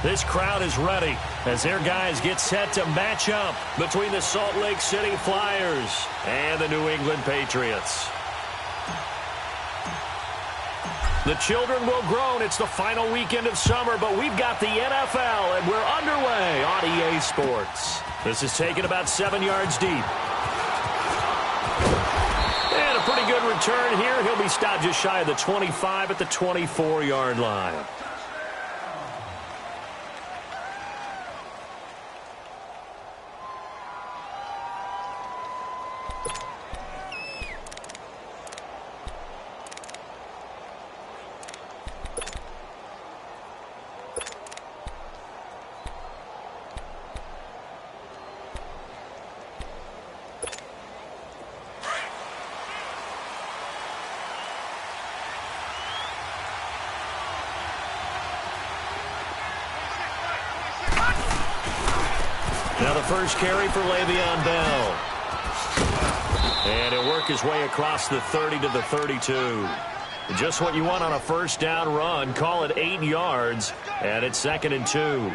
This crowd is ready as their guys get set to match up between the Salt Lake City Flyers and the New England Patriots. The children will groan. It's the final weekend of summer, but we've got the NFL, and we're underway on EA Sports. This is taken about 7 yards deep. And a pretty good return here. He'll be stopped just shy of the 25 at the 24-yard line. Now the first carry for Le'Veon Bell. And he'll work his way across the 30 to the 32. Just what you want on a first down run. Call it 8 yards, and it's 2nd and 2.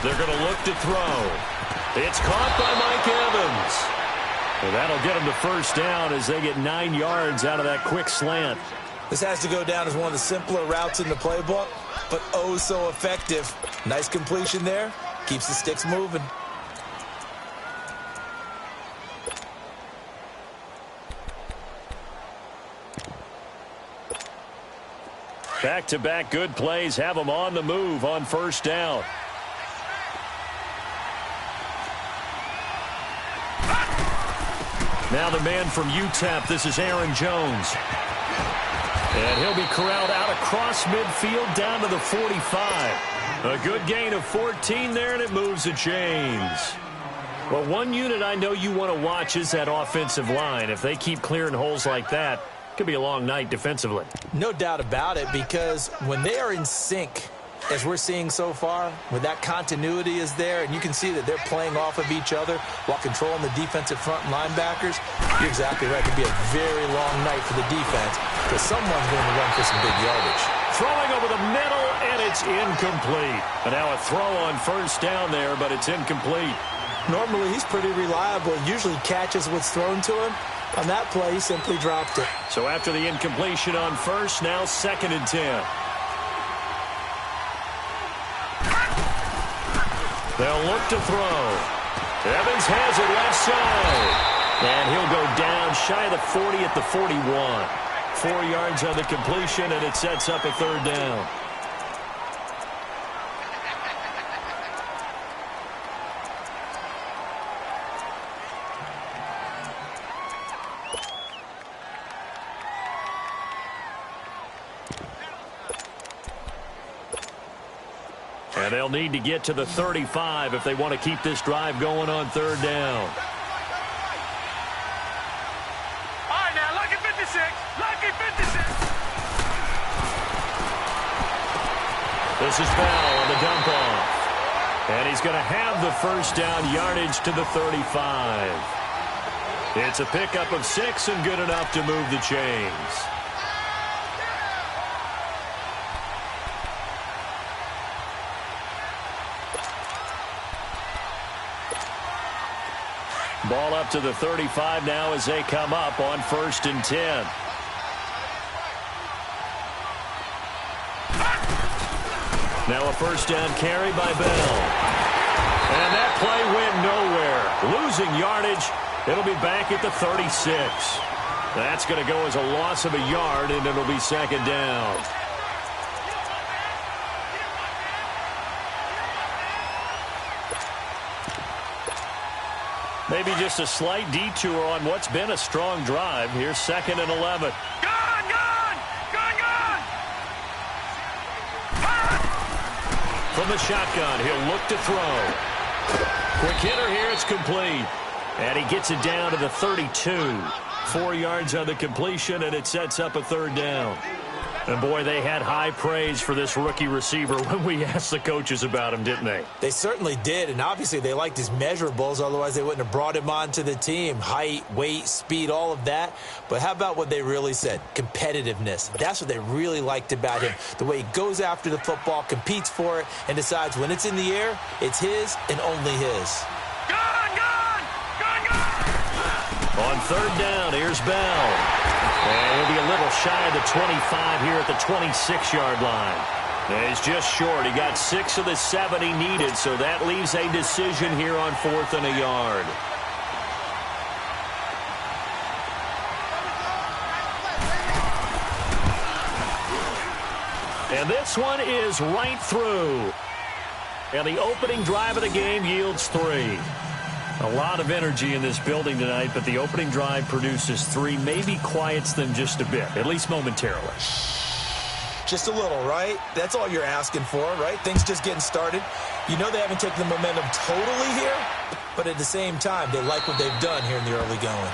They're going to look to throw. It's caught by Mike Evans. And that'll get them to first down as they get 9 yards out of that quick slant. This has to go down as one of the simpler routes in the playbook, but oh so effective. Nice completion there. Keeps the sticks moving. Back-to-back good plays have them on the move on first down. Now the man from UTEP, this is Aaron Jones. And he'll be corralled out across midfield down to the 45. A good gain of 14 there, and it moves the chains. Well, one unit I know you want to watch is that offensive line. If they keep clearing holes like that, it could be a long night defensively. No doubt about it, because when they are in sync, as we're seeing so far, when that continuity is there, and you can see that they're playing off of each other while controlling the defensive front linebackers, you're exactly right. It could be a very long night for the defense because someone's going to run for some big yardage. Throwing over the middle, and it's incomplete. And now a throw on first down there, but it's incomplete. Normally, he's pretty reliable. Usually catches what's thrown to him. On that play, he simply dropped it. So after the incompletion on first, now 2nd and 10. They'll look to throw. Evans has it left side. And he'll go down shy of the 40 at the 41. 4 yards on the completion, and it sets up a 3rd down. And they'll need to get to the 35 if they want to keep this drive going on 3rd down. All right, now, lucky 56. Lucky 56. This is Bell on the dump off. And he's going to have the first down yardage to the 35. It's a pickup of 6 and good enough to move the chains. Ball up to the 35 now as they come up on 1st and 10. Now a first down carry by Bell. And that play went nowhere. Losing yardage. It'll be back at the 36. That's going to go as a loss of a yard, and it'll be 2nd down. Maybe just a slight detour on what's been a strong drive. Here's 2nd and 11. From the shotgun, he'll look to throw. Quick hitter here, it's complete. And he gets it down to the 32. 4 yards on the completion, and it sets up a third down. And, boy, they had high praise for this rookie receiver when we asked the coaches about him, didn't they? They certainly did, and obviously they liked his measurables. Otherwise, they wouldn't have brought him onto the team. Height, weight, speed, all of that. But how about what they really said? Competitiveness. That's what they really liked about him. The way he goes after the football, competes for it, and decides when it's in the air, it's his and only his. On third down, here's Bell. And he'll be a little shy of the 25 here at the 26-yard line. And he's just short. He got 6 of the 7 he needed, so that leaves a decision here on 4th and a yard. And this one is right through. And the opening drive of the game yields 3. A lot of energy in this building tonight, but the opening drive produces 3, maybe quiets them just a bit, at least momentarily. Just a little, right? That's all you're asking for, right? Things just getting started. You know they haven't taken the momentum totally here, but at the same time, they like what they've done here in the early going.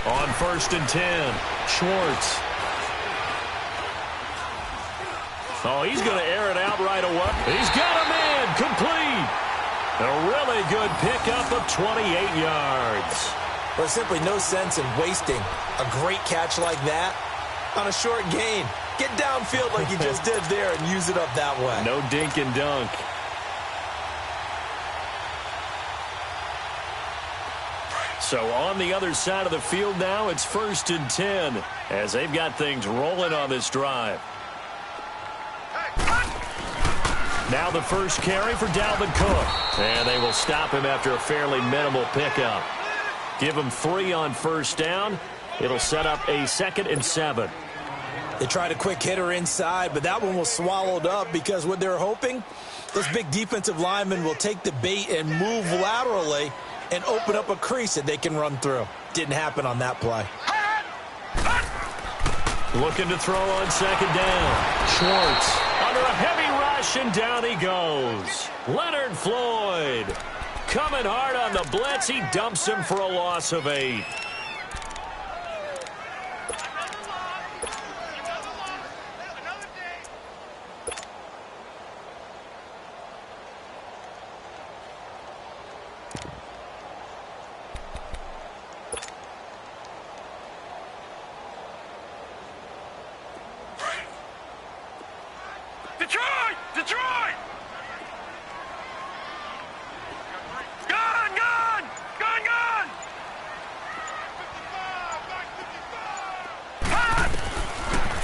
On 1st and 10, Schwartz. Oh, he's going to air it out right away. He's got a man complete. A really good pickup of 28 yards. There's simply no sense in wasting a great catch like that on a short gain. Get downfield like you just did there and use it up that way. No dink and dunk. So on the other side of the field now, it's 1st and 10 as they've got things rolling on this drive. Now the first carry for Dalvin Cook. And they will stop him after a fairly minimal pickup. Give him 3 on 1st down. It'll set up a 2nd and 7. They tried a quick hitter inside, but that one was swallowed up because what they're hoping, those big defensive linemen will take the bait and move laterally and open up a crease that they can run through. Didn't happen on that play. Looking to throw on 2nd down. Schwartz under a heavy rush, and down he goes. Leonard Floyd coming hard on the blitz. He dumps him for a loss of 8. Detroit! Gun!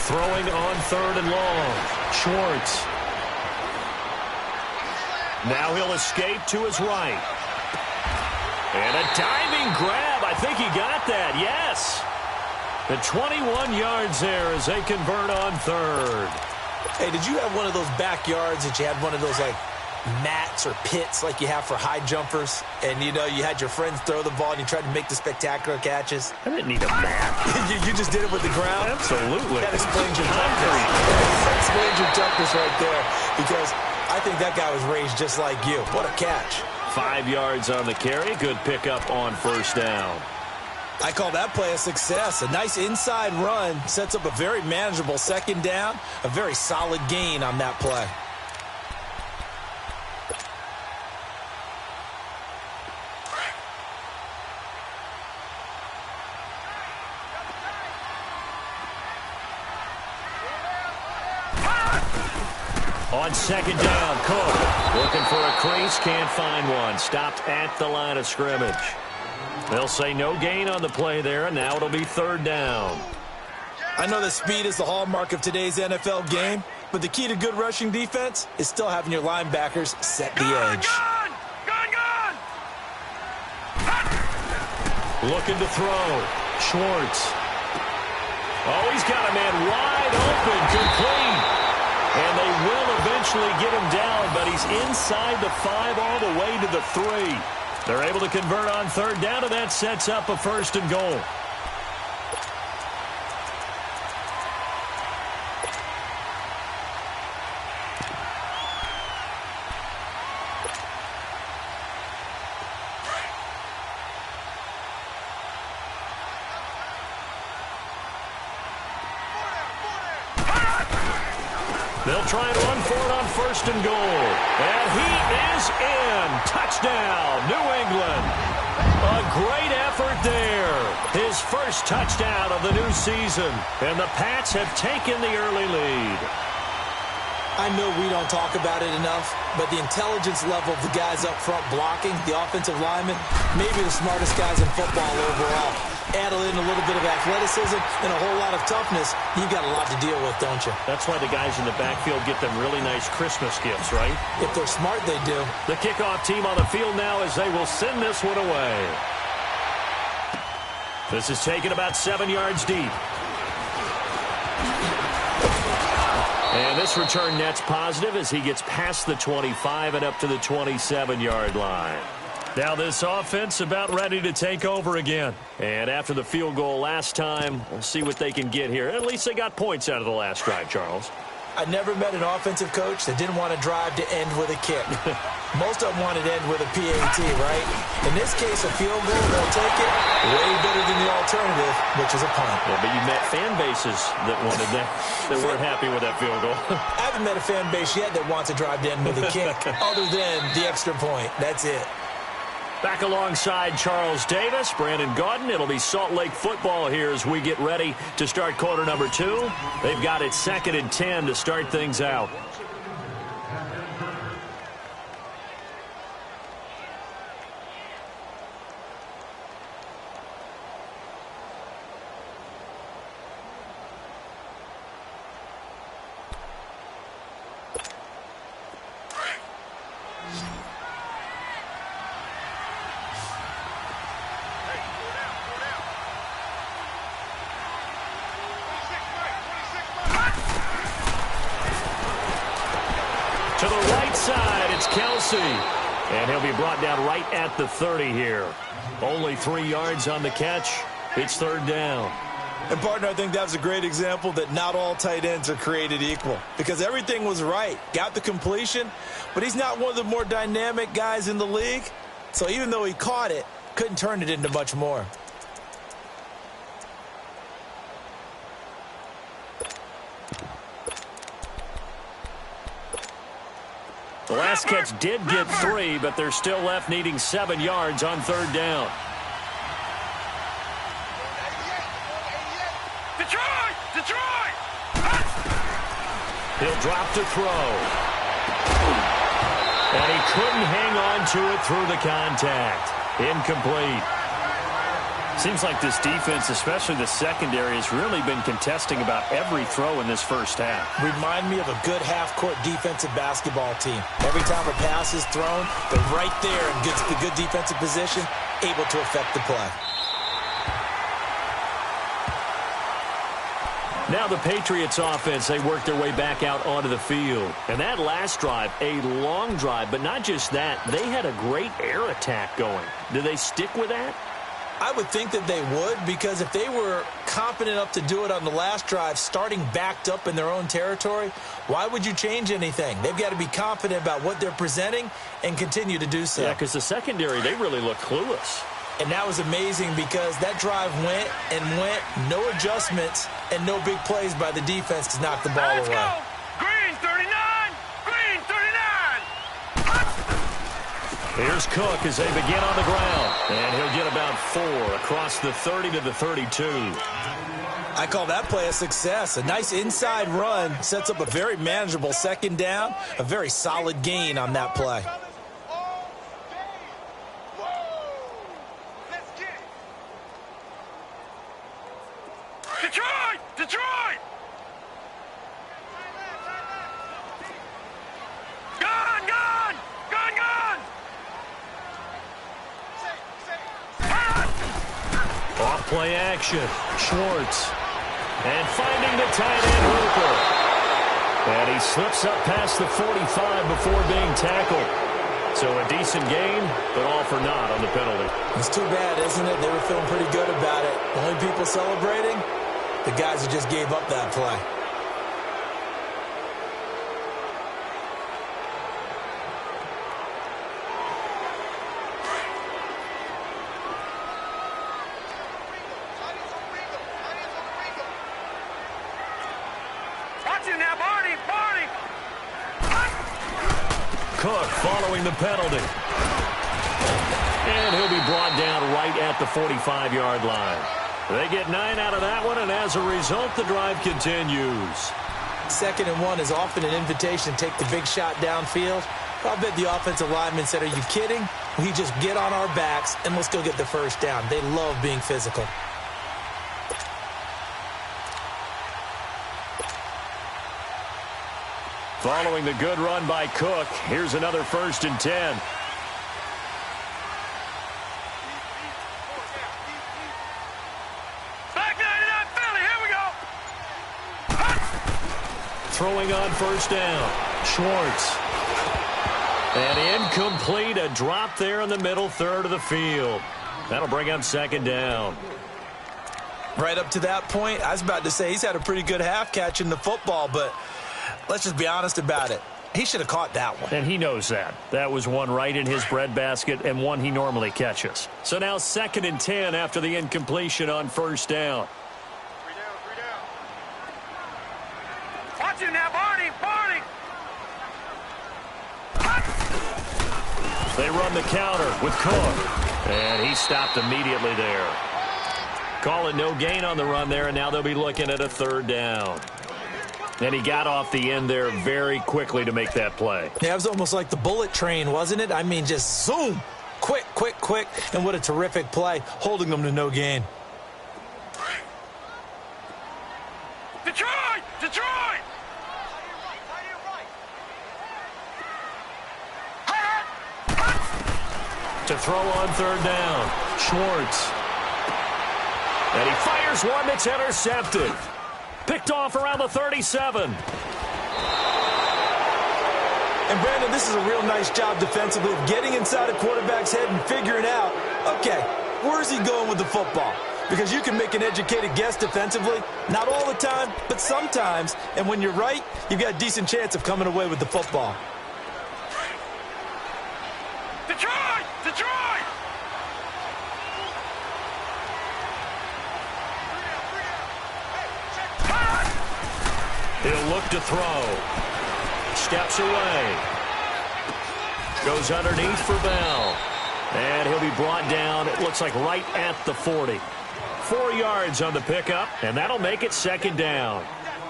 Throwing on 3rd and long. Schwartz. Now he'll escape to his right. And a diving grab. I think he got that. Yes. The 21 yards there as they convert on 3rd. Hey, did you have one of those backyards that you had one of those, like, mats or pits like you have for high jumpers? And, you know, you had your friends throw the ball and you tried to make the spectacular catches? I didn't need a mat. you just did it with the ground? Absolutely. That explains your toughness. That explains your toughness right there. Because I think that guy was raised just like you. What a catch. 5 yards on the carry. Good pickup on 1st down. I call that play a success. A nice inside run sets up a very manageable 2nd down. A very solid gain on that play. On 2nd down, Cook looking for a crease, can't find one. Stopped at the line of scrimmage. They'll say no gain on the play there, and now it'll be 3rd down. I know that speed is the hallmark of today's NFL game, but the key to good rushing defense is still having your linebackers set the edge. Gun! Looking to throw. Schwartz. Oh, he's got a man wide open, complete. And they will eventually eventually get him down, but he's inside the 5 all the way to the 3. They're able to convert on third down, and that sets up a 1st and goal. They'll try and run for it on 1st and goal. And he is in. Touchdown, New England. A great effort there. His first touchdown of the new season. And the Pats have taken the early lead. I know we don't talk about it enough, but the intelligence level of the guys up front blocking, the offensive linemen, maybe the smartest guys in football overall. Add in a little bit of athleticism and a whole lot of toughness, you've got a lot to deal with, don't you? That's why the guys in the backfield get them really nice Christmas gifts, right? If they're smart, they do. The kickoff team on the field now as they will send this one away. This is taken about 7 yards deep. And this return net's positive as he gets past the 25 and up to the 27-yard line. Now this offense about ready to take over again. And after the field goal last time, we'll see what they can get here. At least they got points out of the last drive, Charles. I never met an offensive coach that didn't want to drive to end with a kick. Most of them wanted to end with a PAT, right? In this case, a field goal, they'll take it way better than the alternative, which is a punt. Yeah, but you met fan bases that wanted that, that weren't happy with that field goal. I haven't met a fan base yet that wants to drive to end with a kick, other than the extra point. That's it. Back alongside Charles Davis, Brandon Gaudin. It'll be Salt Lake football here as we get ready to start quarter number 2. They've got it 2nd and 10 to start things out. To the right side, it's Kelsey. And he'll be brought down right at the 30 here. Only 3 yards on the catch. It's 3rd down. And, partner, I think that was a great example that not all tight ends are created equal. Because everything was right. Got the completion, but he's not one of the more dynamic guys in the league. So even though he caught it, couldn't turn it into much more. The last catch did get 3, but they're still left needing 7 yards on 3rd down. Detroit! Detroit! He'll drop to throw. And he couldn't hang on to it through the contact. Incomplete. Seems like this defense, especially the secondary, has really been contesting about every throw in this first half. Remind me of a good half-court defensive basketball team. Every time a pass is thrown, they're right there in good defensive position, able to affect the play. Now the Patriots offense, they work their way back out onto the field. And that last drive, a long drive, but not just that, they had a great air attack going. Do they stick with that? I would think that they would, because if they were confident enough to do it on the last drive, starting backed up in their own territory, why would you change anything? They've got to be confident about what they're presenting and continue to do so. Yeah, because the secondary, they really look clueless. And that was amazing because that drive went and went, no adjustments, and no big plays by the defense to knock the ball Let's away. go! Green 39! Green 39! Here's Cook as they begin on the ground. And he'll get about 4 across the 30 to the 32. I call that play a success. A nice inside run sets up a very manageable 2nd down, a very solid gain on that play. Detroit! Detroit! Gone! Gone! Gone! Gone! Off play action. Schwartz. And finding the tight end Hooper. And he slips up past the 45 before being tackled. So a decent game, but all for naught on the penalty. It's too bad, isn't it? They were feeling pretty good about it. The only people celebrating, the guys who just gave up that play. Cook following the penalty. And he'll be brought down right at the 45-yard line. They get 9 out of that one, and as a result, the drive continues. 2nd and 1 is often an invitation to take the big shot downfield. I'll bet the offensive lineman said, are you kidding? We just get on our backs, and let's go get the first down. They love being physical. Following the good run by Cook, here's another 1st and 10. Back 99 Philly, here we go. Throwing on 1st down. Schwartz. And incomplete, a drop there in the middle third of the field. That'll bring up 2nd down. Right up to that point, I was about to say he's had a pretty good half catching the football, but let's just be honest about it. He should have caught that one. And he knows that. That was one right in his breadbasket and one he normally catches. So now 2nd and 10 after the incompletion on 1st down. 3 down. Watch it now, Barney. They run the counter with Cook. And he stopped immediately there. Call it no gain on the run there, and now they'll be looking at a 3rd down. And he got off the end there very quickly to make that play. Yeah, it was almost like the bullet train, wasn't it? I mean, just zoom. Quick. And what a terrific play, holding them to no gain. Detroit! To throw on 3rd down, Schwartz. And he fires one that's intercepted. Picked off around the 37. And, Brandon, this is a real nice job defensively of getting inside a quarterback's head and figuring out, okay, where's he going with the football? Because you can make an educated guess defensively, not all the time, but sometimes. And when you're right, you've got a decent chance of coming away with the football. Detroit! He'll look to throw. Steps away. Goes underneath for Bell. And he'll be brought down, it looks like right at the 40. 4 yards on the pickup, and that'll make it 2nd down.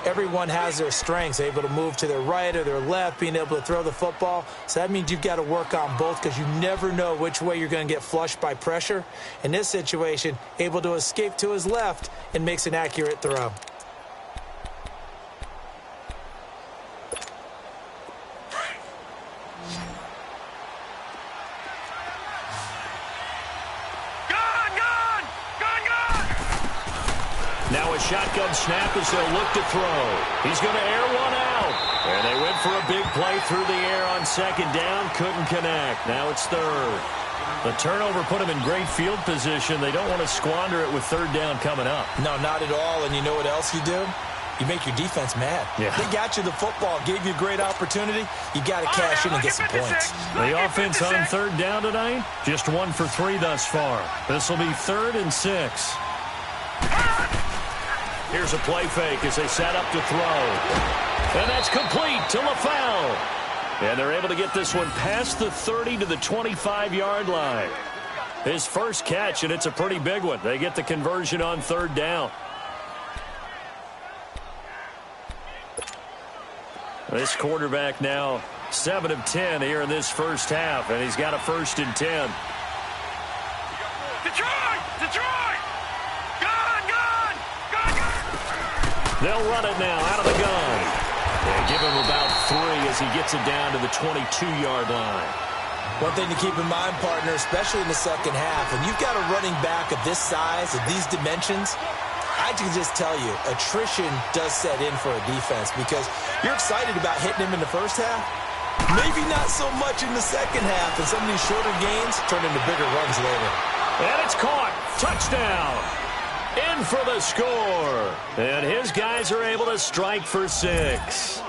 Everyone has their strengths, able to move to their right or their left, being able to throw the football. So that means you've got to work on both because you never know which way you're going to get flushed by pressure. In this situation, able to escape to his left and makes an accurate throw. Now a shotgun snap as they'll look to throw. He's going to air one out. And they went for a big play through the air on 2nd down. Couldn't connect. Now it's 3rd. The turnover put them in great field position. They don't want to squander it with 3rd down coming up. No, not at all. And you know what else you do? You make your defense mad. Yeah. They got you the football, gave you a great opportunity. You got to cash in and get some points. The offense on 3rd down tonight, just 1 for 3 thus far. This will be 3rd and 6. Here's a play fake as they set up to throw. And that's complete to LaFell. And they're able to get this one past the 30 to the 25-yard line. His first catch, and it's a pretty big one. They get the conversion on 3rd down. This quarterback now 7 of 10 here in this first half, and he's got a 1st and 10. Detroit! They'll run it now out of the gun. And give him about 3 as he gets it down to the 22-yard line. One thing to keep in mind, partner, especially in the second half, when you've got a running back of this size, of these dimensions, I I can just tell you, attrition does set in for a defense because you're excited about hitting him in the first half. Maybe not so much in the second half, and some of these shorter gains turn into bigger runs later. And it's caught. Touchdown. In for the score. And his guys are able to strike for 6.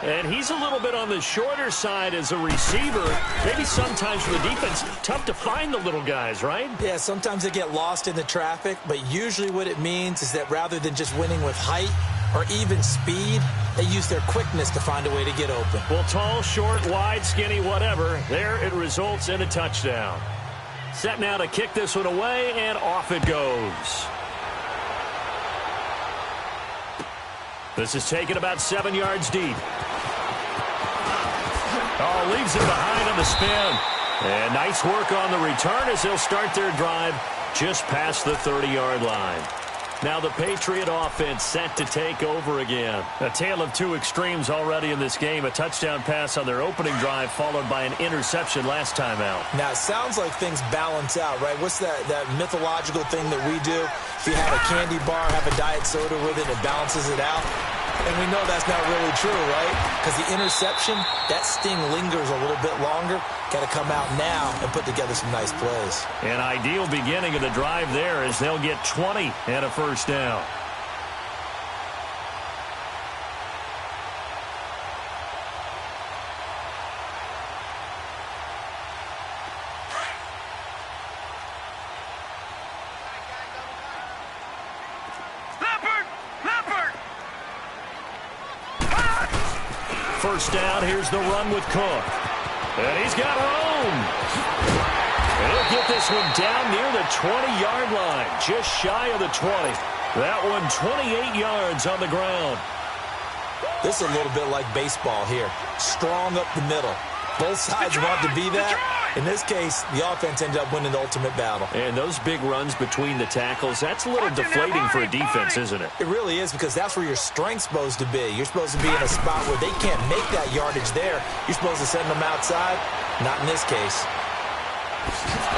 And he's a little bit on the shorter side as a receiver. Maybe sometimes for the defense, tough to find the little guys, right? Yeah, sometimes they get lost in the traffic, but usually what it means is that rather than just winning with height or even speed, they use their quickness to find a way to get open. Well, tall, short, wide, skinny, whatever, there it results in a touchdown. Set now to kick this one away, and off it goes. This is taken about 7 yards deep. Oh, leaves it behind on the spin. And nice work on the return as they'll start their drive just past the 30-yard line. Now the Patriot offense set to take over again. A tale of two extremes already in this game. A touchdown pass on their opening drive followed by an interception last time out. Now, it sounds like things balance out, right? What's that mythological thing that we do? If you have a candy bar, have a diet soda with it, it balances it out. And we know that's not really true, right? Because the interception, that sting lingers a little bit longer. Got to come out now and put together some nice plays. An ideal beginning of the drive there as they'll get 20 and a first down. First down, here's the run with Cook. And he's got room. And he'll get this one down near the 20-yard line, just shy of the 20. That one 28 yards on the ground. This is a little bit like baseball here. Strong up the middle. Both sides want to be that. In this case, the offense ended up winning the ultimate battle. And those big runs between the tackles, that's a little deflating for a defense, isn't it? It really is, because that's where your strength's supposed to be. You're supposed to be in a spot where they can't make that yardage there. You're supposed to send them outside. Not in this case.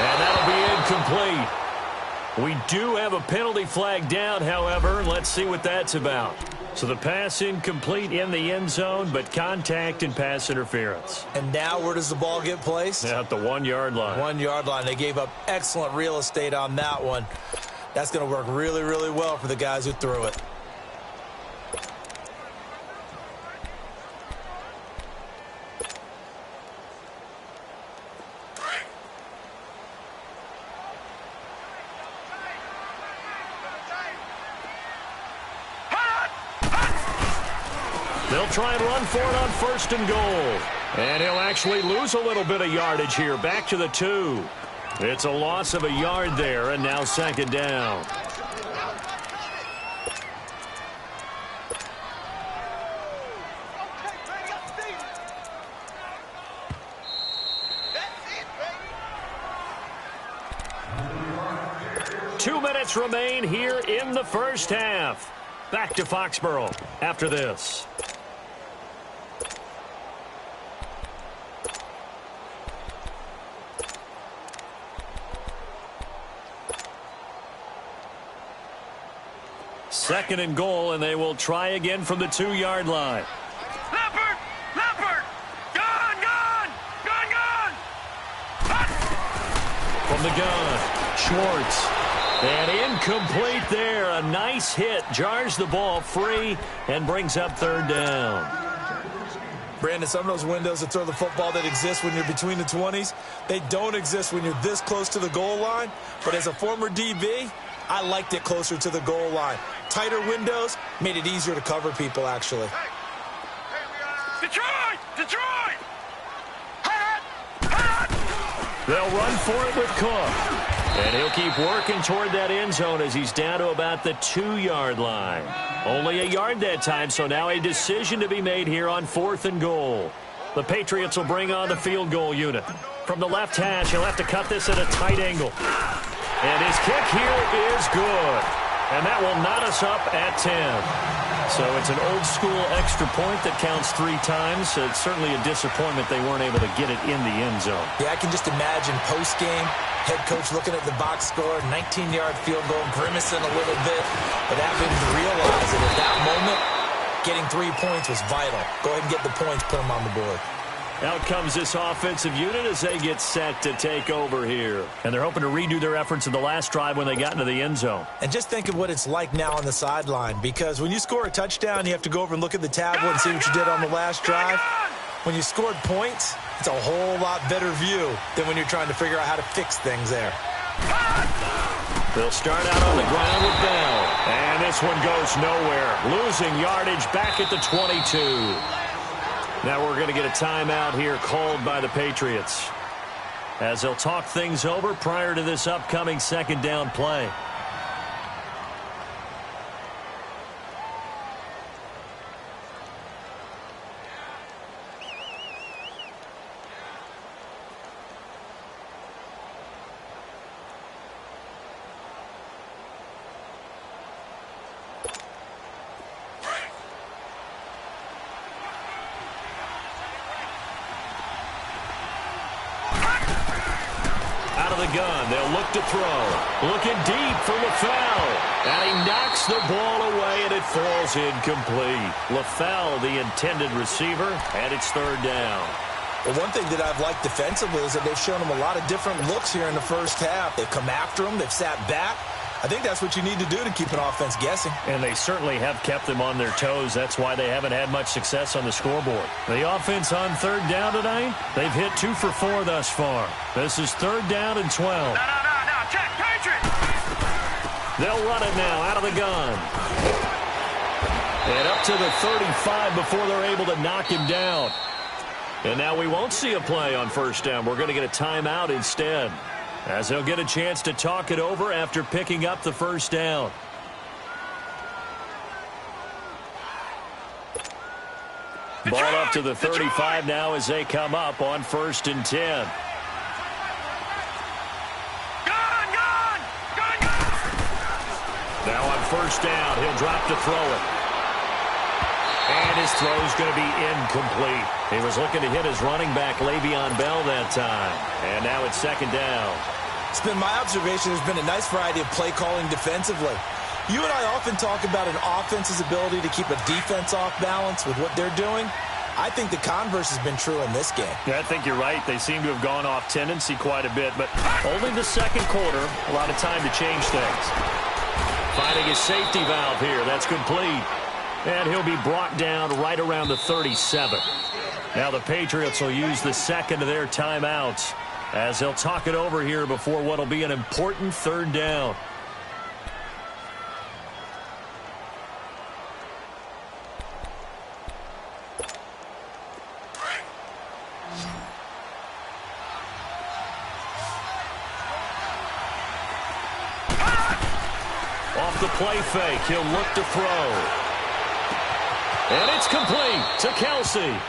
And that'll be incomplete. We do have a penalty flag down, however. Let's see what that's about. So the pass incomplete in the end zone, but contact and pass interference. And now where does the ball get placed? At the 1-yard line. 1-yard line. They gave up excellent real estate on that one. That's going to work really, really well for the guys who threw it. They'll try and run for it on first and goal. And he'll actually lose a little bit of yardage here. Back to the 2. It's a loss of a yard there, and now second down. Two minutes remain here in the first half. Back to Foxborough after this. Second and goal, and they will try again from the 2-yard line. Leopard! Leopard! Gone! Gone! Gone! Gone! Hut! From the gun, Schwartz. And incomplete there. A nice hit. Jars the ball free and brings up third down. Brandon, some of those windows to throw the football that exist when you're between the 20s, they don't exist when you're this close to the goal line. But as a former DB, I liked it closer to the goal line. Tighter windows made it easier to cover people, actually. Detroit! Detroit! Hut! Hut! They'll run for it with Cook. And he'll keep working toward that end zone as he's down to about the 2-yard line. Only a yard that time, so now a decision to be made here on fourth and goal. The Patriots will bring on the field goal unit. From the left hash, he'll have to cut this at a tight angle. And his kick here is good. And that will knot us up at 10. So it's an old-school extra point that counts 3 times. So it's certainly a disappointment they weren't able to get it in the end zone. Yeah, I can just imagine post-game, head coach looking at the box score, 19-yard field goal, grimacing a little bit, but having to realize that at that moment, getting 3 points was vital. Go ahead and get the points, put them on the board. Out comes this offensive unit as they get set to take over here. And they're hoping to redo their efforts in the last drive when they got into the end zone. And just think of what it's like now on the sideline, because when you score a touchdown, you have to go over and look at the tablet and see what you did on the last drive. When you scored points, it's a whole lot better view than when you're trying to figure out how to fix things there. They'll start out on the ground with Bell. And this one goes nowhere. Losing yardage back at the 22. Now we're going to get a timeout here called by the Patriots, as they'll talk things over prior to this upcoming second down play. Gun. They'll look to throw. Looking deep for LaFell. And he knocks the ball away, and it falls incomplete. LaFell, the intended receiver, and it's third down. Well, one thing that I've liked defensively is that they've shown them a lot of different looks here in the first half. They've come after them. They've sat back. I think that's what you need to do to keep an offense guessing. And they certainly have kept them on their toes. That's why they haven't had much success on the scoreboard. The offense on third down tonight, they've hit 2 for 4 thus far. This is third down and 12. No, check, Patriots! They'll run it now out of the gun. And up to the 35 before they're able to knock him down. And now we won't see a play on first down. We're going to get a timeout instead, as they'll get a chance to talk it over after picking up the first down. Ball up to the 35 now as they come up on 1st and 10. Now on first down, he'll drop to throw it. And his throw's going to be incomplete. He was looking to hit his running back, Le'Veon Bell, that time. And now it's second down. It's been my observation there's been a nice variety of play calling defensively. You and I often talk about an offense's ability to keep a defense off balance with what they're doing. I think the converse has been true in this game. Yeah, I think you're right. They seem to have gone off tendency quite a bit, but only the second quarter, a lot of time to change things. Finding his safety valve here. That's complete. And he'll be brought down right around the 37. Now the Patriots will use the second of their timeouts, as they'll talk it over here before what will be an important third down. Off the play fake, he'll look to throw. And it's complete to Kelsey.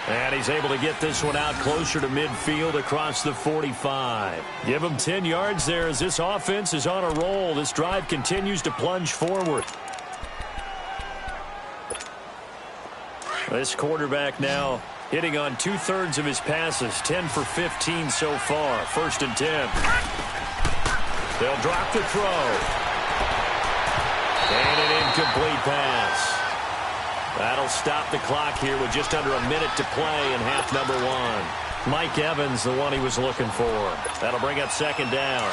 And he's able to get this one out closer to midfield across the 45. Give him 10 yards there as this offense is on a roll. This drive continues to plunge forward. This quarterback now hitting on 2/3 of his passes, 10 for 15 so far. 1st and 10. They'll drop the throw. And an incomplete pass. That'll stop the clock here with just under a minute to play in half number 1. Mike Evans, the one he was looking for. That'll bring up second down.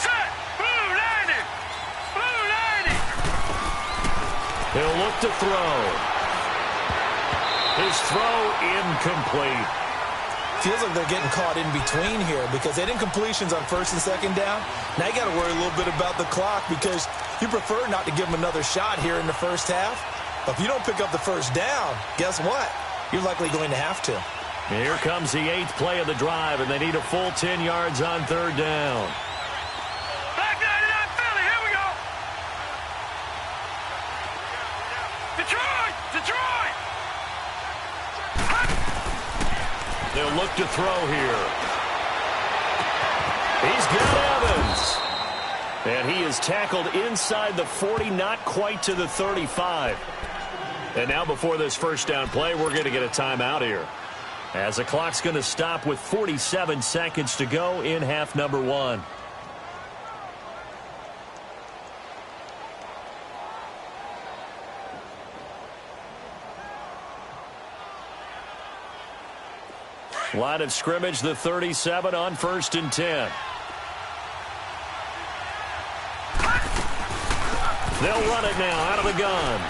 Set! Blue landing! Blue landing! He'll look to throw. His throw incomplete. Feels like they're getting caught in between here because they didn't completions on 1st and 2nd down. Now you got to worry a little bit about the clock because you prefer not to give them another shot here in the first half. But if you don't pick up the first down, guess what? You're likely going to have to. Here comes the 8th play of the drive, and they need a full 10 yards on third down. Back 99 Philly, here we go! Detroit! Detroit! They'll look to throw here. He's got Evans. And he is tackled inside the 40, not quite to the 35. And now before this first down play, we're going to get a timeout here, as the clock's going to stop with 47 seconds to go in half number one. Line of scrimmage, the 37 on 1st and 10. They'll run it now out of the gun.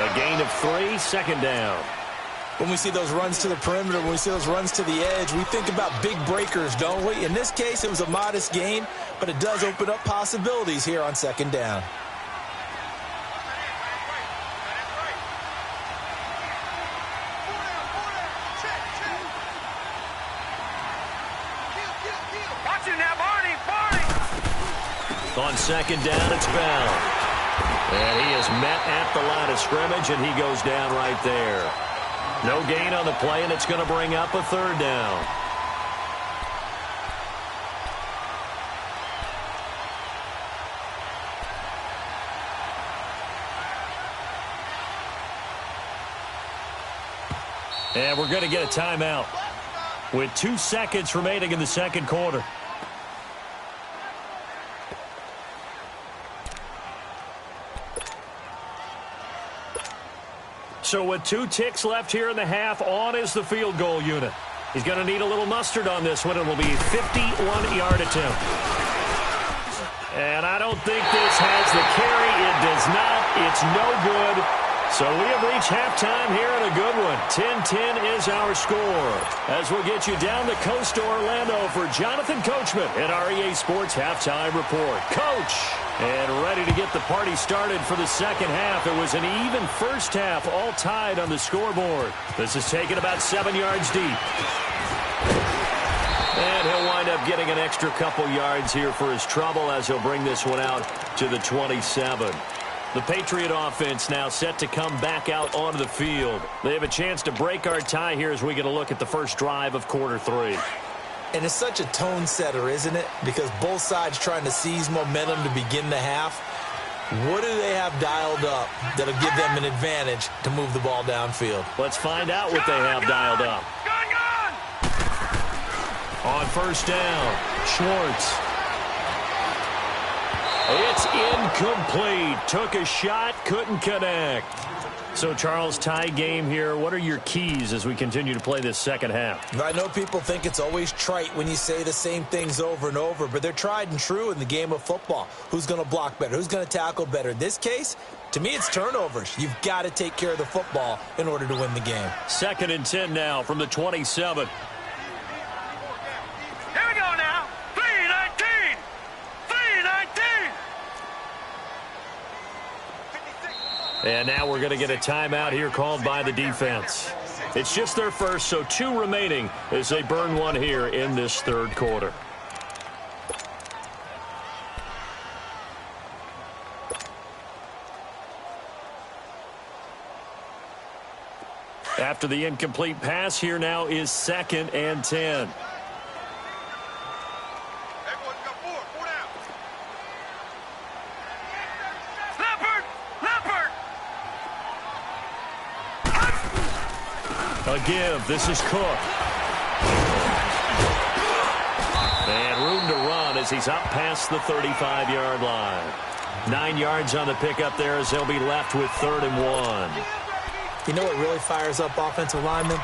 A gain of 3, second down. When we see those runs to the perimeter, when we see those runs to the edge, we think about big breakers, don't we? In this case, it was a modest gain, but it does open up possibilities here on 2nd down. On 2nd down, it's Bell. And he is met at the line of scrimmage, and he goes down right there. No gain on the play, and it's going to bring up a 3rd down. And we're going to get a timeout with 2 seconds remaining in the second quarter. So with 2 ticks left here in the half, on is the field goal unit. He's going to need a little mustard on this one. It will be a 51-yard attempt. And I don't think this has the carry. It does not. It's no good. So we have reached halftime here in a good one. 10-10 is our score. As we'll get you down the coast to Orlando for Jonathan Coachman at our EA Sports Halftime Report. Coach! And ready to get the party started for the second half. It was an even first half, all tied on the scoreboard. This is taken about 7 yards deep. And he'll wind up getting an extra couple yards here for his trouble as he'll bring this one out to the 27. The Patriot offense now set to come back out onto the field. They have a chance to break our tie here as we get a look at the first drive of quarter 3. And it's such a tone setter, isn't it? Because both sides trying to seize momentum to begin the half. What do they have dialed up that'll give them an advantage to move the ball downfield? Let's find out what they have dialed up. On 1st down, Schwartz. It's incomplete. Took a shot, couldn't connect. So, Charles, tie game here. What are your keys as we continue to play this second half? I know people think it's always trite when you say the same things over and over, but they're tried and true in the game of football. Who's going to block better? Who's going to tackle better? In this case, to me, it's turnovers. You've got to take care of the football in order to win the game. 2nd and 10 now from the 27. Here we go now. 3-19. 3-19. And now we're going to get a timeout here called by the defense. It's just their first, so 2 remaining as they burn one here in this 3rd quarter. After the incomplete pass, here now is 2nd and 10. A give. This is Cook. And room to run as he's up past the 35-yard line. 9 yards on the pickup there as they'll be left with 3rd and 1. You know what really fires up offensive linemen?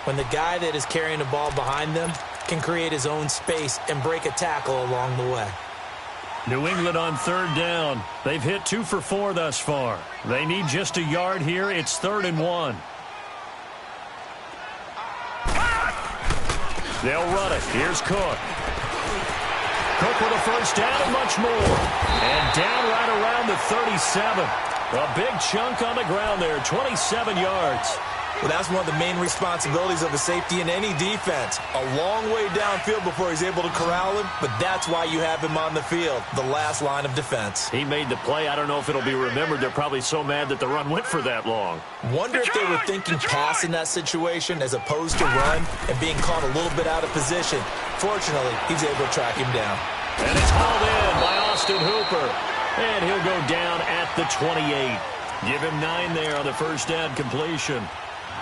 When the guy that is carrying the ball behind them can create his own space and break a tackle along the way. New England on 3rd down. They've hit 2 for 4 thus far. They need just a yard here. It's 3rd and 1. They'll run it. Here's Cook. Cook with a first down and much more. And down right around the 37. A big chunk on the ground there, 27 yards. Well, that's one of the main responsibilities of a safety in any defense. A long way downfield before he's able to corral him, but that's why you have him on the field, the last line of defense. He made the play. I don't know if it'll be remembered. They're probably so mad that the run went for that long. Wonder if they were thinking pass in that situation as opposed to run and being caught a little bit out of position. Fortunately, he's able to track him down. And it's hauled in Austin Hooper. And he'll go down at the 28. Give him 9 there on the first down completion.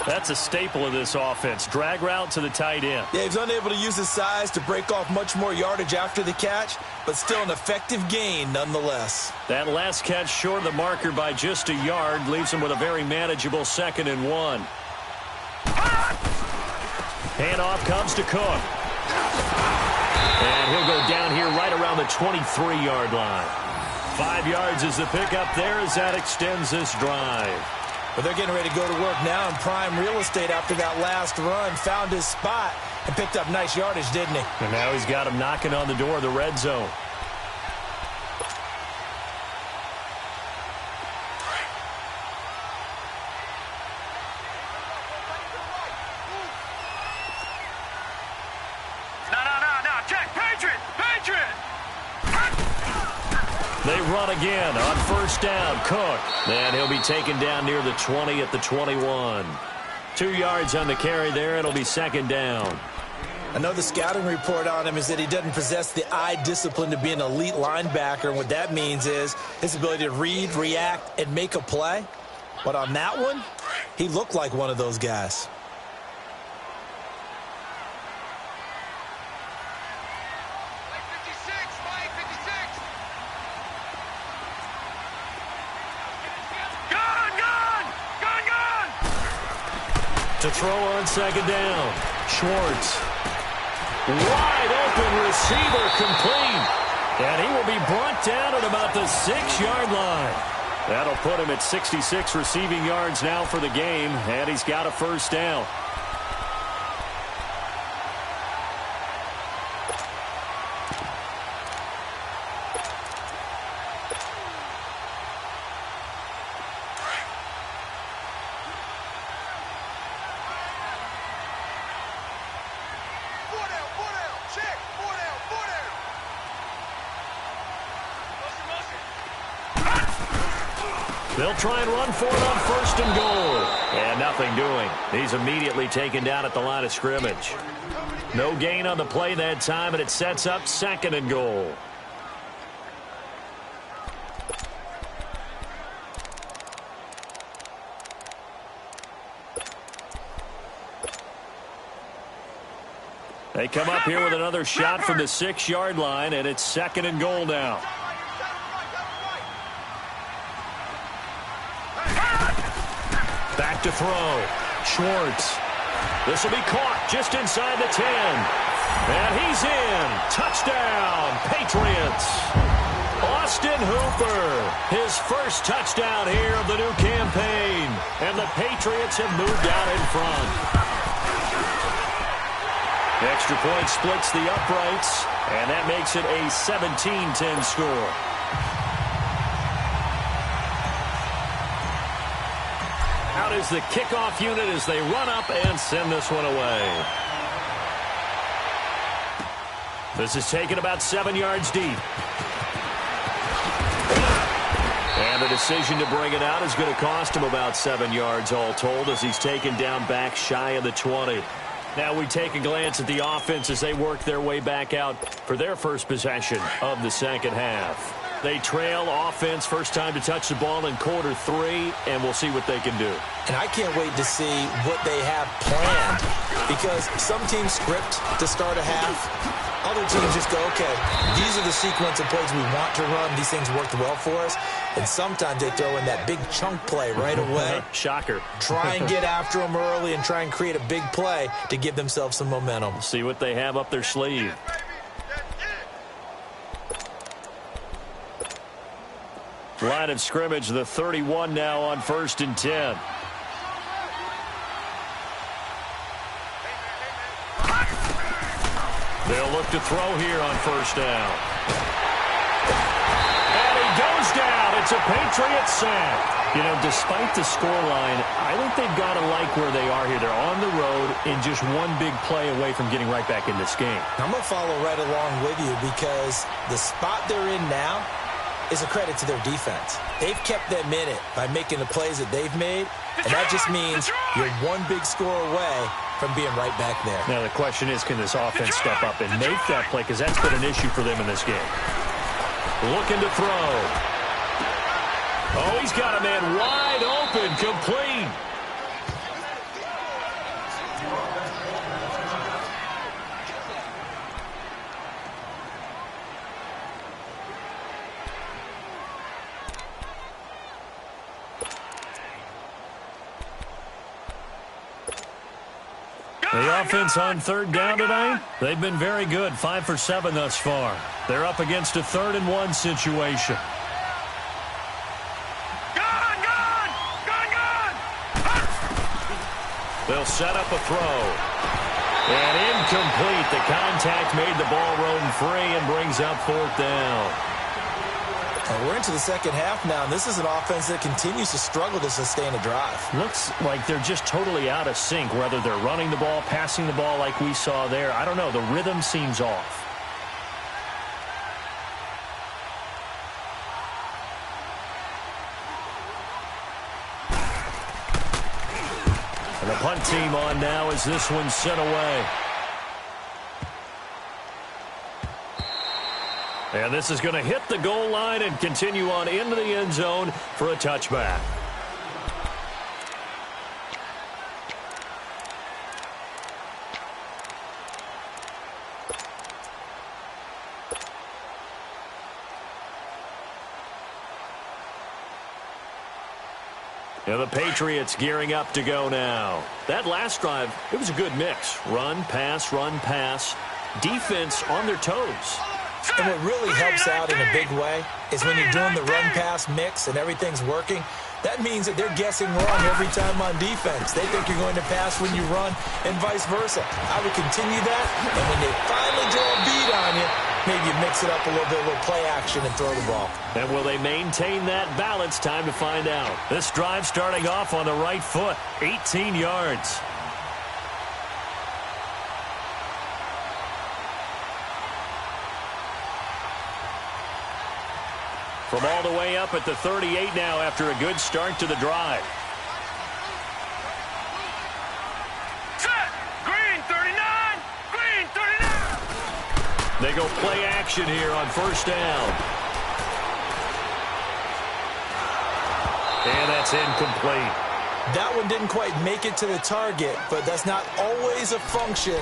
That's a staple of this offense. Drag route to the tight end. Yeah, he's unable to use his size to break off much more yardage after the catch, but still an effective gain nonetheless. That last catch short of the marker by just a yard leaves him with a very manageable 2nd and 1. Handoff comes to Cook. And he'll go down here right around the 23-yard line. 5 yards is the pickup there as that extends this drive. But they're getting ready to go to work now in prime real estate after that last run. Found his spot and picked up nice yardage, didn't he? And now he's got him knocking on the door of the red zone. No. Check. Patriot. They run again on first down. Cook. And he'll be taken down near the 20 at the 21. 2 yards on the carry there. It'll be 2nd down. I know the scouting report on him is that he doesn't possess the eye discipline to be an elite linebacker. And what that means is his ability to read, react, and make a play. But on that one, he looked like one of those guys. To throw on 2nd down. Schwartz. Wide open receiver complete. And he will be brought down at about the 6-yard line. That'll put him at 66 receiving yards now for the game. And he's got a first down. They'll try and run for it on 1st and goal. And nothing doing. He's immediately taken down at the line of scrimmage. No gain on the play that time, and it sets up 2nd and goal. They come up here with another shot from the 6-yard line, and it's 2nd and goal now. Back to throw. Schwartz. This will be caught just inside the 10. And he's in. Touchdown, Patriots. Austin Hooper, his first touchdown here of the new campaign. And the Patriots have moved out in front. Extra point splits the uprights, and that makes it a 17-10 score. Out is the kickoff unit as they run up and send this one away. This is taken about 7 yards deep. And the decision to bring it out is going to cost him about 7 yards all told as he's taken down back shy of the 20. Now we take a glance at the offense as they work their way back out for their first possession of the second half. They trail offense first time to touch the ball in quarter 3, and we'll see what they can do. And I can't wait to see what they have planned because some teams script to start a half. Other teams just go, okay, these are the sequence of plays we want to run. These things worked well for us. And sometimes they throw in that big chunk play right away. Shocker. Try and get after them early and try and create a big play to give themselves some momentum. See what they have up their sleeve. Line of scrimmage, the 31 now on 1st and 10. They'll look to throw here on 1st down. And he goes down. It's a Patriots sack. You know, despite the scoreline, I think they've got to like where they are here. They're on the road and just one big play away from getting right back in this game. I'm going to follow right along with you because the spot they're in now is a credit to their defense. They've kept them in it by making the plays that they've made, and that just means you're one big score away from being right back there. Now the question is, can this offense step up and make that play? Because that's been an issue for them in this game. Looking to throw. Oh, he's got a man wide open, complete. The offense on third down tonight, they've been very good, 5 for 7 thus far. They're up against a 3rd-and-1 situation. They'll set up a throw. And incomplete. The contact made the ball roam free and brings up 4th down. We're into the second half now, and this is an offense that continues to struggle to sustain a drive. Looks like they're just totally out of sync, whether they're running the ball, passing the ball like we saw there. I don't know. The rhythm seems off. And the punt team on now as this one's sent away. And this is going to hit the goal line and continue on into the end zone for a touchback. And the Patriots gearing up to go now. That last drive, it was a good mix. Run, pass, defense on their toes. And what really helps out in a big way is when you're doing the run-pass mix and everything's working, that means that they're guessing wrong every time on defense. They think you're going to pass when you run and vice versa. I would continue that, and when they finally draw a beat on you, maybe you mix it up a little bit, a little play action and throw the ball. And will they maintain that balance? Time to find out. This drive starting off on the right foot, 18 yards. From all the way up at the 38 now after a good start to the drive. Set! Green 39! Green 39! They go play action here on 1st down. And that's incomplete. That one didn't quite make it to the target, but that's not always a function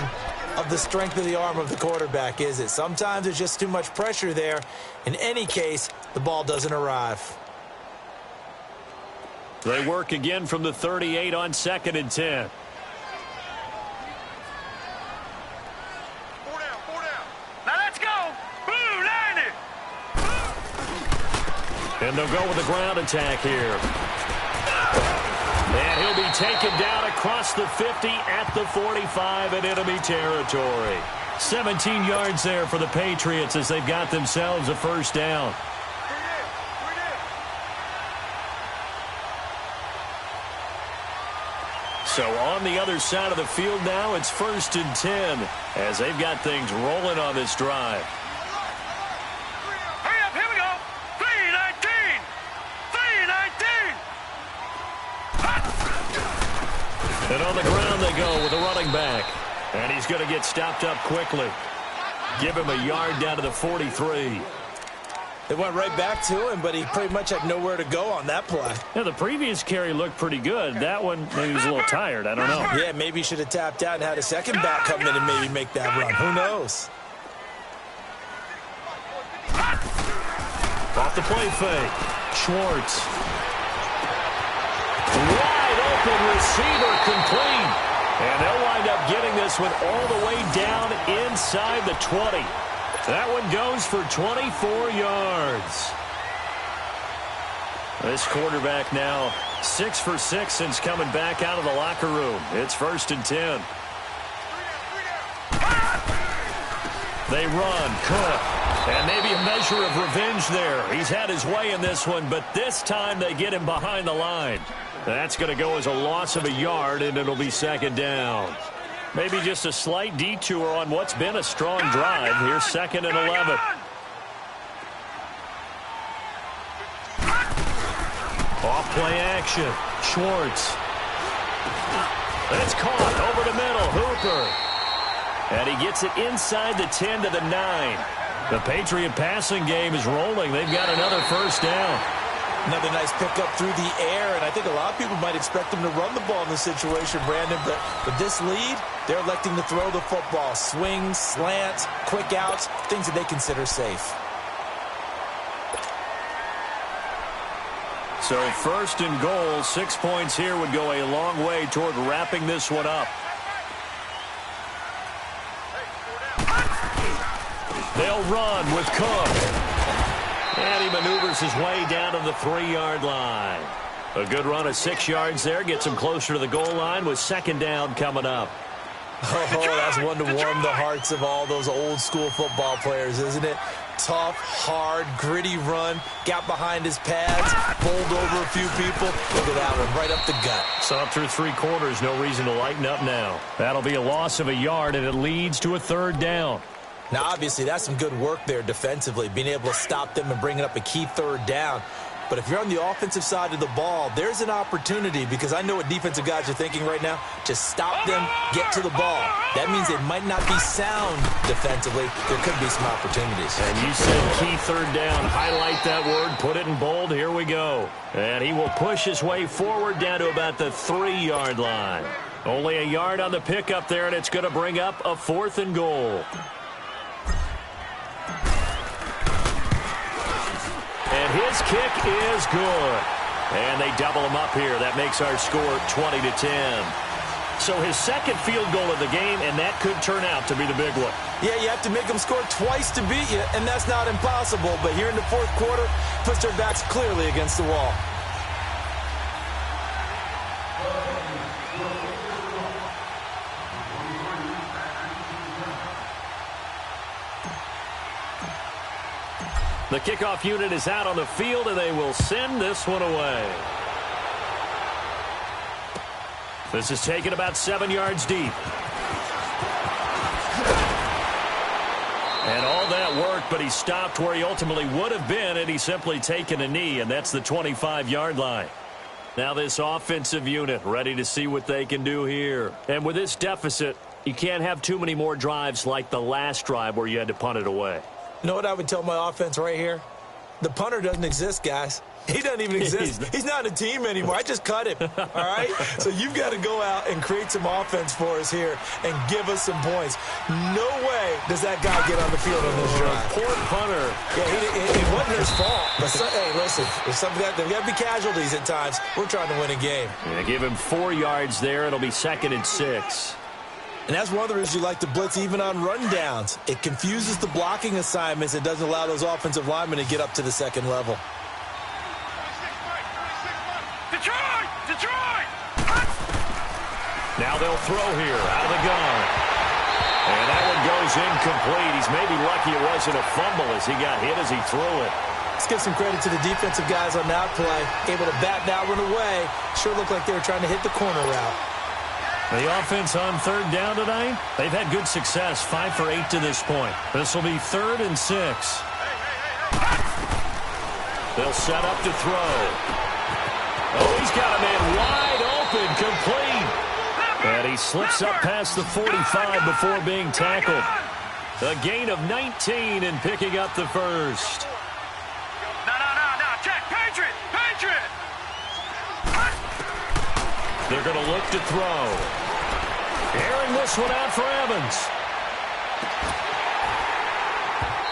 of the strength of the arm of the quarterback, is it? Sometimes there's just too much pressure there. In any case, the ball doesn't arrive. They work again from the 38 on 2nd and 10. 4 down. Now let's go. Blue, line it. And they'll go with the ground attack here. And he'll be taken down across the 50 at the 45 in enemy territory. 17 yards there for the Patriots as they've got themselves a 1st down. So on the other side of the field now, it's 1st and 10 as they've got things rolling on this drive. Hurry up, here we go. 3-19. 3-19. And on the ground they go with a running back. And he's going to get stopped up quickly. Give him a yard down to the 43. They went right back to him, but he pretty much had nowhere to go on that play. Yeah, the previous carry looked pretty good. That one, maybe he was a little tired. I don't know. Yeah, maybe he should have tapped out and had a second back come in and maybe make that run. Who knows? Off the play fake. Schwartz. Wide open receiver complete. And they'll wind up getting this one all the way down inside the 20. That one goes for 24 yards. This quarterback now 6 for 6 since coming back out of the locker room. It's 1st and 10. They run. Cook. And maybe a measure of revenge there. He's had his way in this one, but this time they get him behind the line. That's going to go as a loss of a yard, and it'll be 2nd down. Maybe just a slight detour on what's been a strong drive. Here's 2nd and 11. Off play action. Schwartz. It's caught over the middle. Hooper. And he gets it inside the 10 to the 9. The Patriot passing game is rolling. They've got another first down. Another nice pickup through the air, and I think a lot of people might expect them to run the ball in this situation, Brandon, but with this lead, they're electing to throw the football. Swings, slants, quick outs, things that they consider safe. So first and goal, 6 points here would go a long way toward wrapping this one up. They'll run with Cook. And he maneuvers his way down to the 3-yard line. A good run of 6 yards there. Gets him closer to the goal line with second down coming up. Oh, that's one to warm the hearts of all those old school football players, isn't it? Tough, hard, gritty run. Got behind his pads. Bowled over a few people. Look at that one, right up the gut. So up through 3 quarters, no reason to lighten up now. That'll be a loss of a yard, and it leads to a 3rd down. Now, obviously, that's some good work there defensively, being able to stop them and bringing up a key 3rd down. But if you're on the offensive side of the ball, there's an opportunity, because I know what defensive guys are thinking right now. Just stop them, get to the ball. That means they might not be sound defensively. There could be some opportunities. And you said key 3rd down. Highlight that word, put it in bold. Here we go. And he will push his way forward down to about the 3-yard line. Only a yard on the pickup there, and it's going to bring up a 4th and goal. And his kick is good. And they double him up here. That makes our score 20-10. So his second field goal of the game, and that could turn out to be the big one. Yeah, you have to make them score twice to beat you, and that's not impossible. But here in the 4th quarter, puts their backs clearly against the wall. The kickoff unit is out on the field, and they will send this one away. This is taken about 7 yards deep. And all that work, but he stopped where he ultimately would have been, and he's simply taken a knee, and that's the 25-yard line. Now this offensive unit ready to see what they can do here. And with this deficit, you can't have too many more drives like the last drive where you had to punt it away. You know what I would tell my offense right here? The punter doesn't exist, guys. He doesn't even exist. He's not a team anymore. I just cut him, all right? So you've got to go out and create some offense for us here and give us some points. No way does that guy get on the field on this drive. Poor punter. Yeah, it wasn't his fault. But hey, listen, there's got to be casualties at times. We're trying to win a game. Yeah, give him 4 yards there. It'll be 2nd and 6. And that's one of the reasons you like to blitz even on rundowns. It confuses the blocking assignments. It doesn't allow those offensive linemen to get up to the second level. Detroit! Now they'll throw here out of the gun. And that one goes incomplete. He's maybe lucky it wasn't a fumble as he got hit as he threw it. Let's give some credit to the defensive guys on that play. Able to bat that one away. Sure looked like they were trying to hit the corner route. The offense on 3rd down tonight, they've had good success, 5 for 8 to this point. This will be 3rd and 6. They'll set up to throw. Oh, he's got a man wide open, complete. And he slips up past the 45 before being tackled. A gain of 19 and picking up the first. No. Check. Patriot. They're going to look to throw. Airing this one out for Evans.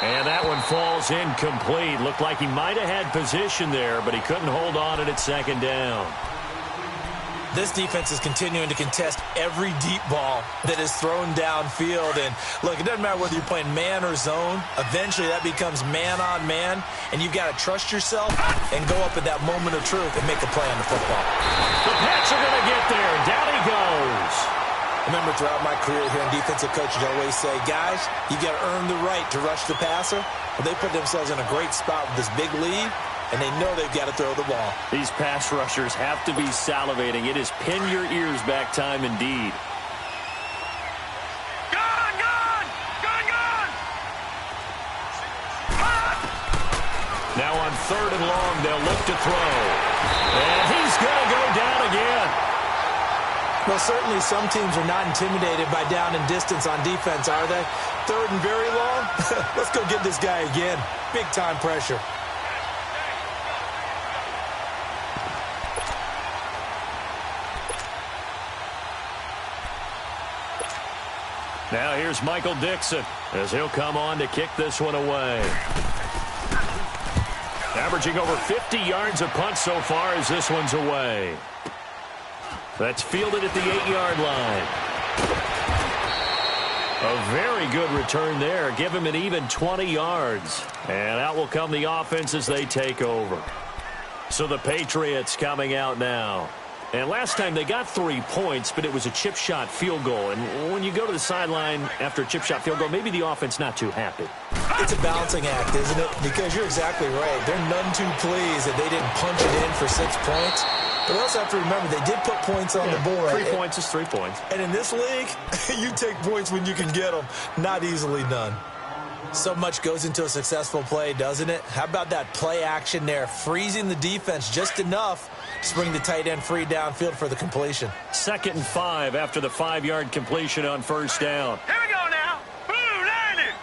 And that one falls incomplete. Looked like he might have had position there, but he couldn't hold on it at 2nd down. This defense is continuing to contest every deep ball that is thrown downfield. And, look, it doesn't matter whether you're playing man or zone. Eventually, that becomes man-on-man, and you've got to trust yourself and go up at that moment of truth and make a play on the football. The Pats are going to get there. Down he goes. Remember, throughout my career here in defensive coaching, I always say, guys, you got to earn the right to rush the passer. But they put themselves in a great spot with this big lead, and they know they've got to throw the ball. These pass rushers have to be salivating. It is pin your ears back time indeed. Gone! Now on 3rd and long, they'll look to throw. And he's going to go down again. Well, certainly some teams are not intimidated by down and distance on defense, are they? Third and very long? Let's go get this guy again. Big-time pressure. Now here's Michael Dixon as he'll come on to kick this one away. Averaging over 50 yards a punt so far as this one's away. That's fielded at the 8-yard line. A very good return there. Give him an even 20 yards. And out will come the offense as they take over. So the Patriots coming out now. And last time they got 3 points, but it was a chip shot field goal. And when you go to the sideline after a chip shot field goal, maybe the offense not too happy. It's a balancing act, isn't it? Because you're exactly right. They're none too pleased that they didn't punch it in for 6 points. But also have to remember, they did put points on the board. 3 points is 3 points. And in this league, you take points when you can get them. Not easily done. So much goes into a successful play, doesn't it? How about that play action there? Freezing the defense just enough to bring the tight end free downfield for the completion. 2nd and 5 after the 5-yard completion on first down. Here we go now. Blue, landing.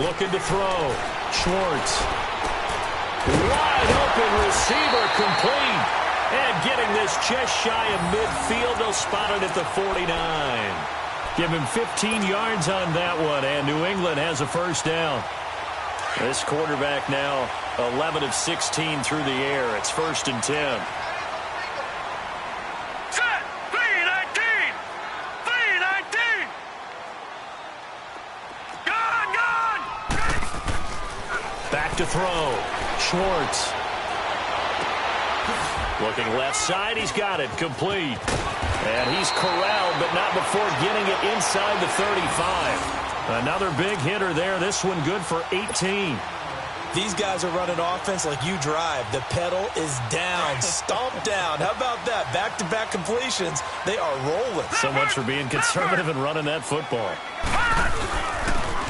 Looking to throw. Schwartz. Wide open receiver complete. And getting this just shy of midfield. They'll spot it at the 49. Give him 15 yards on that one. And New England has a first down. This quarterback now 11 of 16 through the air. It's 1st and 10. Set. 3-19. 3-19. Gone. Back to throw. Schwartz. Looking left side. He's got it. Complete. And he's corralled, but not before getting it inside the 35. Another big hitter there. This one good for 18. These guys are running offense like you drive. The pedal is down. Stomp down. How about that? Back-to-back completions. They are rolling. So much for being conservative and running that football.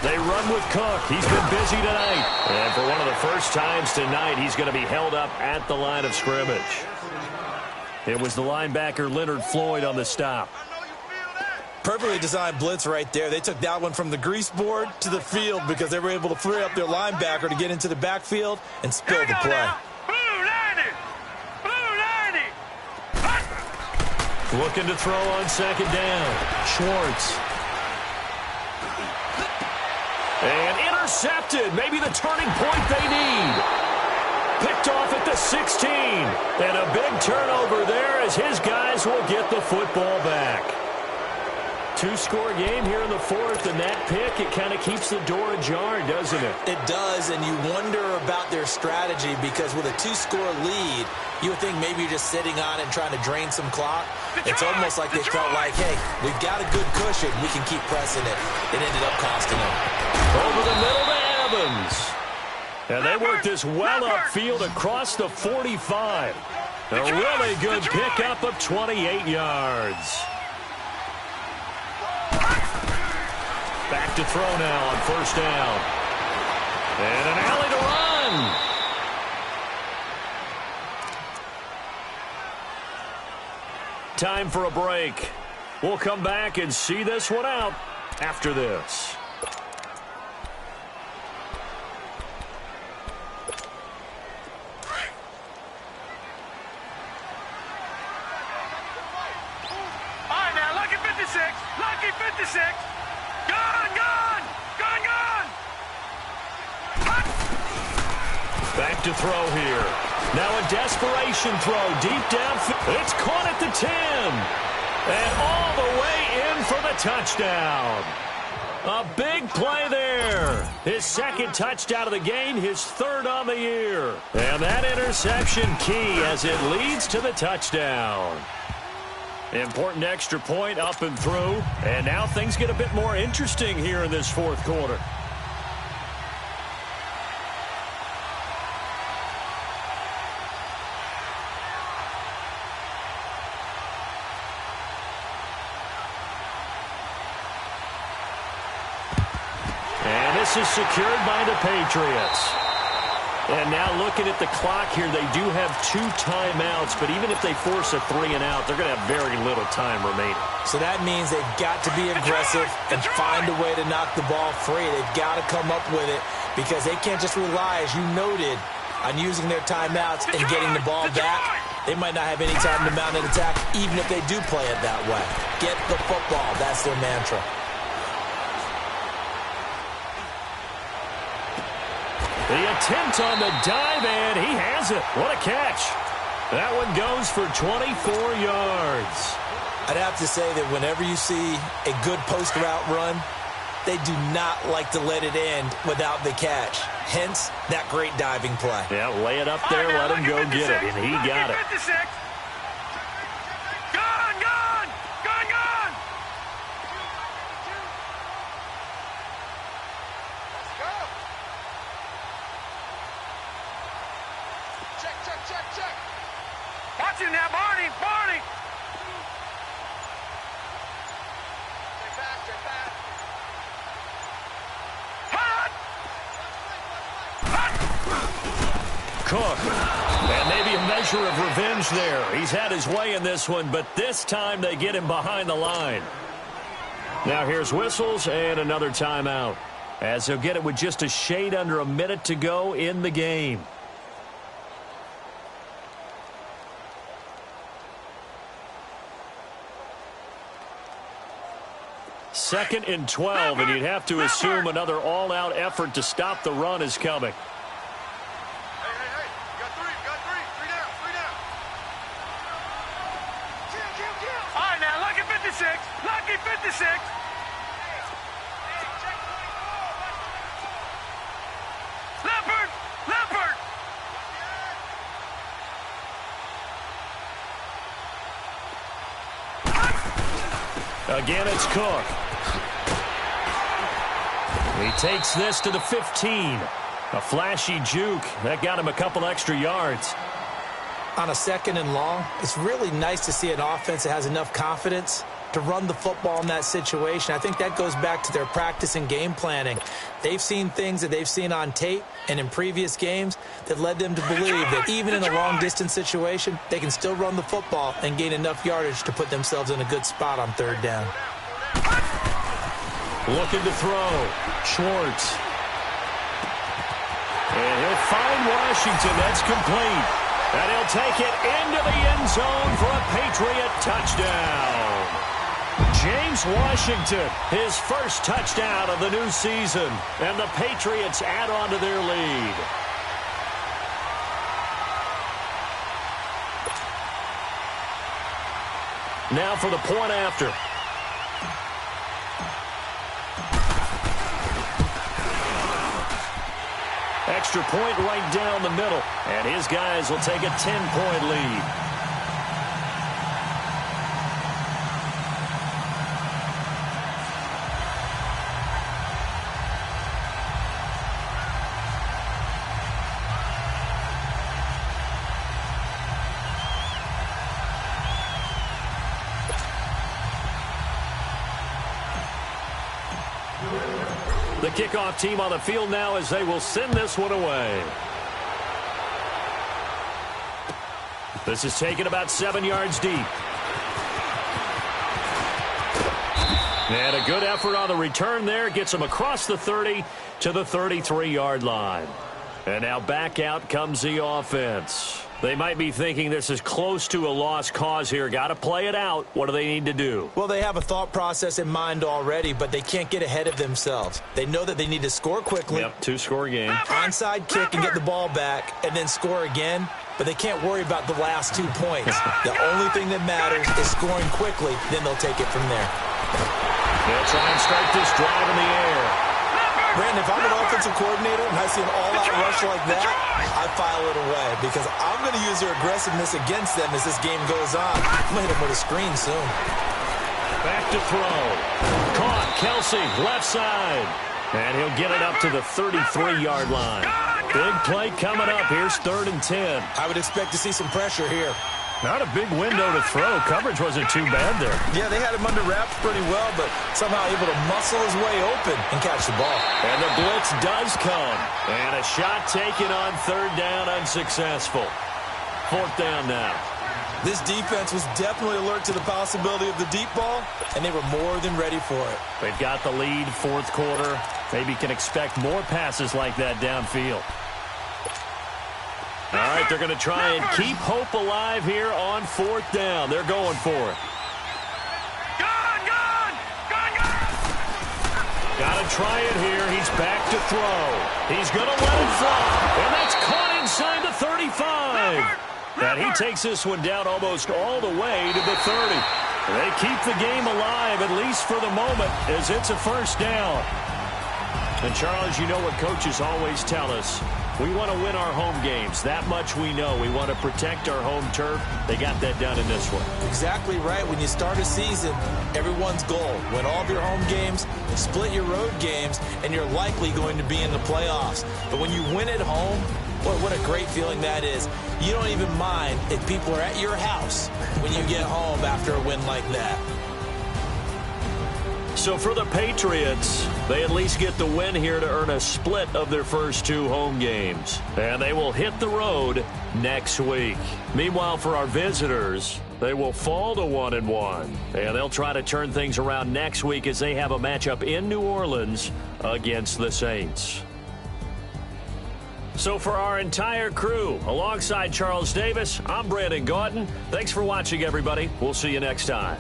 They run with Cook. He's been busy tonight. And for one of the first times tonight, he's going to be held up at the line of scrimmage. It was the linebacker Leonard Floyd on the stop. Perfectly designed blitz right there. They took that one from the grease board to the field because they were able to free up their linebacker to get into the backfield and spill the play. Blue, landing. Looking to throw on 2nd down. Schwartz. And intercepted. Maybe the turning point they need. Picked off at the 16. And a big turnover there as his guys will get the football back. 2-score game here in the 4th, and that pick, it kind of keeps the door ajar, doesn't it? It does, and you wonder about their strategy because with a 2-score lead, you would think maybe you're just sitting on it and trying to drain some clock. It's almost like they felt like, hey, we've got a good cushion. We can keep pressing it. It ended up costing them. Over the middle to Evans. And they work this well upfield across the 45. A really good pickup of 28 yards. Back to throw now on 1st down. And an alley to run. Time for a break. We'll come back and see this one out after this. All right, now, lucky 56. Lucky 56. Gone. Back to throw here. Now a desperation throw deep downfield. It's caught at the 10. And all the way in for the touchdown. A big play there. His 2nd touchdown of the game, his 3rd on the year. And that interception key as it leads to the touchdown. Important extra point up and through. And now things get a bit more interesting here in this 4th quarter. And this is secured by the Patriots. And now looking at the clock here, they do have 2 timeouts, but even if they force a 3-and-out, they're going to have very little time remaining. So that means they've got to be aggressive and find a way to knock the ball free. They've got to come up with it because they can't just rely, as you noted, on using their timeouts and getting the ball back. They might not have any time to mount an attack, even if they do play it that way. Get the football. That's their mantra. The attempt on the dive, and he has it. What a catch. That one goes for 24 yards. I'd have to say that whenever you see a good post route run, they do not like to let it end without the catch. Hence, that great diving play. Yeah, lay it up there, let him go get it, and he got it. Gone, gone, gone, gone. Let's go. Check, check, check, check. Watch him now, Barney, Barney. Check back, check back. Cook. And maybe a measure of revenge there. He's had his way in this one, but this time they get him behind the line. Now here's whistles and another timeout, as they'll get it with just a shade under a minute to go in the game. Second and 12, and you'd have to assume another all-out effort to stop the run is coming. Lucky 56. Leopard, Leopard. Again, it's Cook. He takes this to the 15. A flashy juke. That got him a couple extra yards. On a 2nd and long, it's really nice to see an offense that has enough confidence to run the football in that situation. I think that goes back to their practice and game planning. They've seen things that they've seen on tape and in previous games that led them to believe that even in a long-distance situation, they can still run the football and gain enough yardage to put themselves in a good spot on 3rd down. Looking to throw. Schwartz. And he'll find Washington. That's complete. And he'll take it into the end zone for a Patriot touchdown. James Washington, his first touchdown of the new season. And the Patriots add on to their lead. Now for the point after. Extra point right down the middle. And his guys will take a 10-point lead. The kickoff team on the field now as they will send this one away. This is taken about 7 yards deep. And a good effort on the return there. Gets them across the 30 to the 33-yard line. And now back out comes the offense. They might be thinking this is close to a lost cause here. Got to play it out. What do they need to do? Well, they have a thought process in mind already, but they can't get ahead of themselves. They know that they need to score quickly. Yep, 2-score game. Onside kick and get the ball back, and then score again. But they can't worry about the last 2 points. The only thing that matters is scoring quickly. Then they'll take it from there. They'll try and start this drive in the air. Brandon, if I'm an offensive coordinator and I see an all-out rush like that, I file it away because I'm going to use their aggressiveness against them as this game goes on. I'm going to hit them with a screen soon. Back to throw. Caught. Kelsey, left side. And he'll get it up to the 33-yard line. Big play coming up. Here's 3rd and 10. I would expect to see some pressure here. Not a big window to throw. Coverage wasn't too bad there. Yeah, they had him under wraps pretty well, but somehow able to muscle his way open and catch the ball. And the blitz does come. And a shot taken on third down, unsuccessful. Fourth down now. This defense was definitely alert to the possibility of the deep ball, and they were more than ready for it. They've got the lead, fourth quarter. Maybe can expect more passes like that downfield. All right, they're going to try and keep hope alive here on fourth down. They're going for it. Got to try it here. He's back to throw. He's going to let it fly. And that's caught inside the 35. And he takes this one down almost all the way to the 30. They keep the game alive, at least for the moment, as it's a first down. And, Charles, you know what coaches always tell us. We want to win our home games. That much we know. We want to protect our home turf. They got that done in this one. Exactly right. When you start a season, everyone's goal, win all of your home games, split your road games, and you're likely going to be in the playoffs. But when you win at home, boy, what a great feeling that is. You don't even mind if people are at your house when you get home after a win like that. So for the Patriots, they at least get the win here to earn a split of their first two home games. And they will hit the road next week. Meanwhile, for our visitors, they will fall to 1-1. And they'll try to turn things around next week as they have a matchup in New Orleans against the Saints. So for our entire crew, alongside Charles Davis, I'm Brandon Gautin. Thanks for watching, everybody. We'll see you next time.